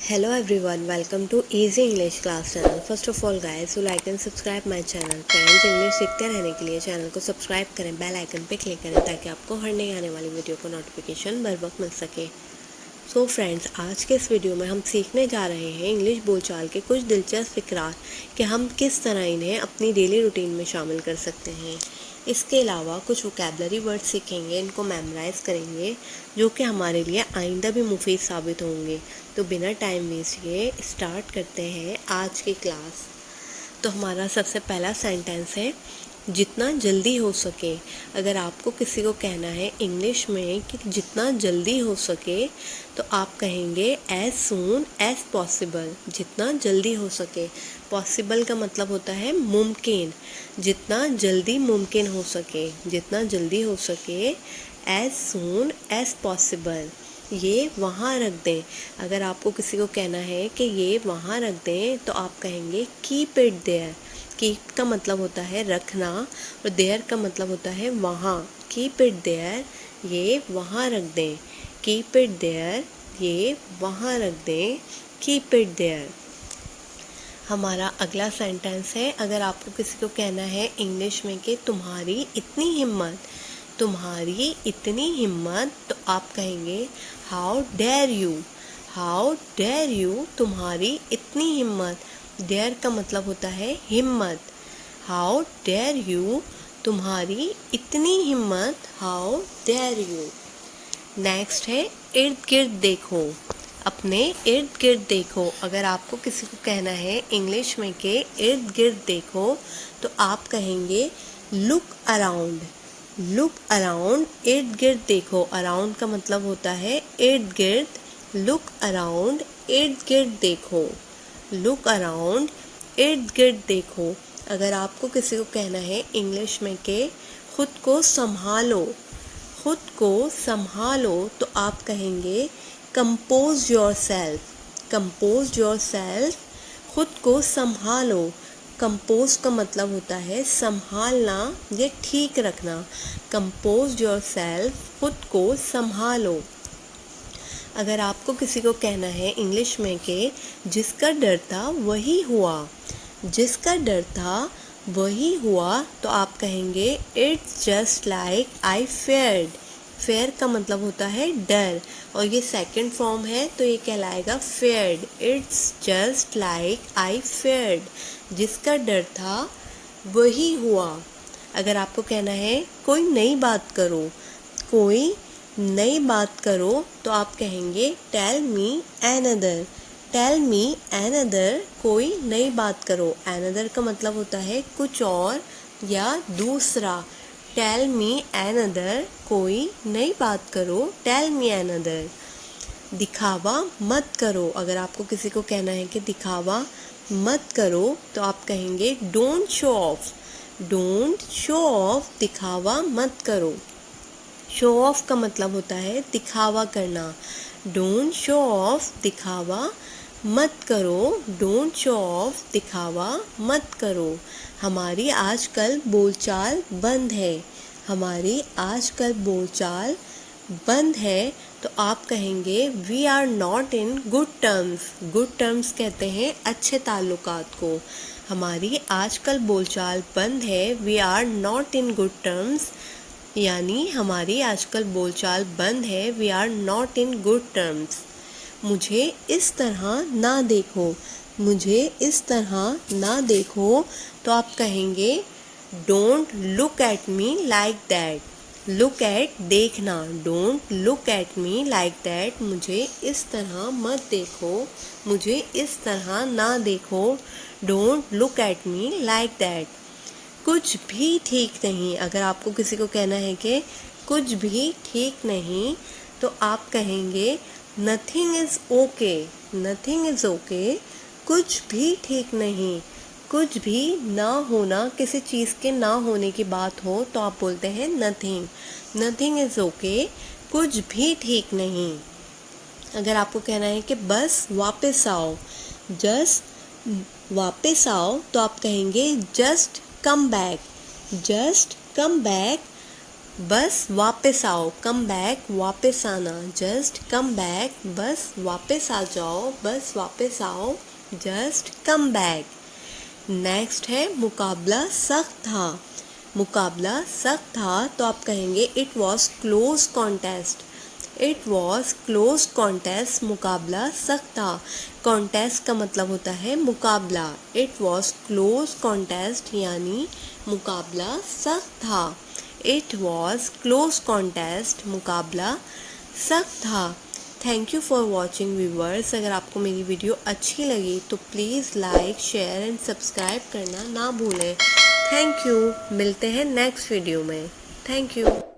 Hello everyone, welcome to Easy English class channel. First of all guys, you like and subscribe my channel. Friends, English सीखते रहने के लिए channel को subscribe करें, bell icon पे click करें ताकि आपको हर नई आने वाली वीडियो को नोटिफिकेशन बर वक्त मिल सके। सो फ्रेंड्स, आज के इस वीडियो में हम सीखने जा रहे हैं इंग्लिश बोलचाल के कुछ दिलचस्प फिक्रात कि हम किस तरह इन्हें अपनी डेली रूटीन में शामिल कर सकते हैं। इसके अलावा कुछ वोकैबलरी वर्ड सीखेंगे, इनको मेमोराइज़ करेंगे जो कि हमारे लिए आइंदा भी मुफीद साबित होंगे। तो बिना टाइम वेस्ट किए स्टार्ट करते हैं आज की क्लास। तो हमारा सबसे पहला सेंटेंस है जितना जल्दी हो सके। अगर आपको किसी को कहना है इंग्लिश में कि जितना जल्दी हो सके तो आप कहेंगे एज सून एज पॉसिबल। जितना जल्दी हो सके, पॉसिबल का मतलब होता है मुमकिन। जितना जल्दी मुमकिन हो सके, जितना जल्दी हो सके, एज सून एज पॉसिबल। ये वहाँ रख दें। अगर आपको किसी को कहना है कि ये वहाँ रख दें तो आप कहेंगे कीप इट देयर। कीप का मतलब होता है रखना और देयर का मतलब होता है वहाँ। कीप इट देयर, ये वहाँ रख दें। कीप इट देयर, ये वहाँ रख दें। Keep it there. हमारा अगला सेंटेंस है, अगर आपको किसी को कहना है इंग्लिश में कि तुम्हारी इतनी हिम्मत, तुम्हारी इतनी हिम्मत, तो आप कहेंगे how dare you. How dare you, तुम्हारी इतनी हिम्मत। डेयर का मतलब होता है हिम्मत। हाउ डेयर यू, तुम्हारी इतनी हिम्मत। How dare you. नेक्स्ट है इर्द गिर्द देखो। अपने इर्द गिर्द देखो। अगर आपको किसी को कहना है इंग्लिश में कि इर्द गिर्द देखो तो आप कहेंगे लुक अराउंड। लुक अराउंड, इर्द गिर्द देखो। अराउंड का मतलब होता है इर्द गिर्द। लुक अराउंड, इर्द गिर्द देखो। लुक अराउंड, इर्द गिर्द देखो। अगर आपको किसी को कहना है इंग्लिश में कि खुद को संभालो, खुद को संभालो, तो आप कहेंगे compose your self. Compose your self, खुद को संभालो। कंपोज का मतलब होता है संभालना या ठीक रखना। कंपोज योर सेल्फ, खुद को संभालो। अगर आपको किसी को कहना है इंग्लिश में कि जिसका डर था वही हुआ, जिसका डर था वही हुआ, तो आप कहेंगे it's just like I feared. Fear का मतलब होता है डर और ये सेकंड फॉर्म है तो ये कहलाएगा feared. It's just like I feared. जिसका डर था वही हुआ। अगर आपको कहना है कोई नई बात करो, कोई नई बात करो, तो आप कहेंगे tell me another. Tell me another, कोई नई बात करो। एनदर का मतलब होता है कुछ और या दूसरा। टेल मी एनदर, कोई नई बात करो। Tell me another. दिखावा मत करो। अगर आपको किसी को कहना है कि दिखावा मत करो तो आप कहेंगे don't show off. Don't show off, दिखावा मत करो। शो ऑफ का मतलब होता है दिखावा करना। डोंट शो ऑफ, दिखावा मत करो। डोंट शो ऑफ, दिखावा मत करो। हमारी आजकल बोलचाल बंद है। हमारी आजकल बोलचाल बंद है, तो आप कहेंगे we are not in good terms. Good terms कहते हैं अच्छे ताल्लुकात को। हमारी आजकल बोलचाल बंद है, we are not in good terms, यानी हमारी आजकल बोलचाल बंद है, we are not in good terms. मुझे इस तरह ना देखो। मुझे इस तरह ना देखो, तो आप कहेंगे don't look at me like that. Look at, देखना। Don't look at me like that, मुझे इस तरह मत देखो। मुझे इस तरह ना देखो। Don't look at me like that. कुछ भी ठीक नहीं। अगर आपको किसी को कहना है कि कुछ भी ठीक नहीं, तो आप कहेंगे nothing is okay. Nothing is okay, कुछ भी ठीक नहीं। कुछ भी ना होना, किसी चीज़ के ना होने की बात हो तो आप बोलते हैं नथिंग। नथिंग इज़ ओके, कुछ भी ठीक नहीं। अगर आपको कहना है कि बस वापस आओ, जस्ट वापस आओ, तो आप कहेंगे just come back. Just come back, बस वापस आओ, कम बैक, वापस आना, जस्ट कम बैक, बस वापस आ जाओ, बस वापस आओ, जस्ट कम बैक। नेक्स्ट है मुकाबला सख्त था। मुकाबला सख्त था तो आप कहेंगे it was close contest. It was close contest, मुकाबला सख्त था। कॉन्टेस्ट का मतलब होता है मुकाबला। इट वॉज क्लोज कॉन्टेस्ट यानी मुकाबला सख्त था। इट वॉज क्लोज कॉन्टेस्ट, मुकाबला सख्त था। Thank you for watching viewers. अगर आपको मेरी वीडियो अच्छी लगी तो please like, share and subscribe करना ना भूलें। Thank you. मिलते हैं नेक्स्ट वीडियो में। Thank you.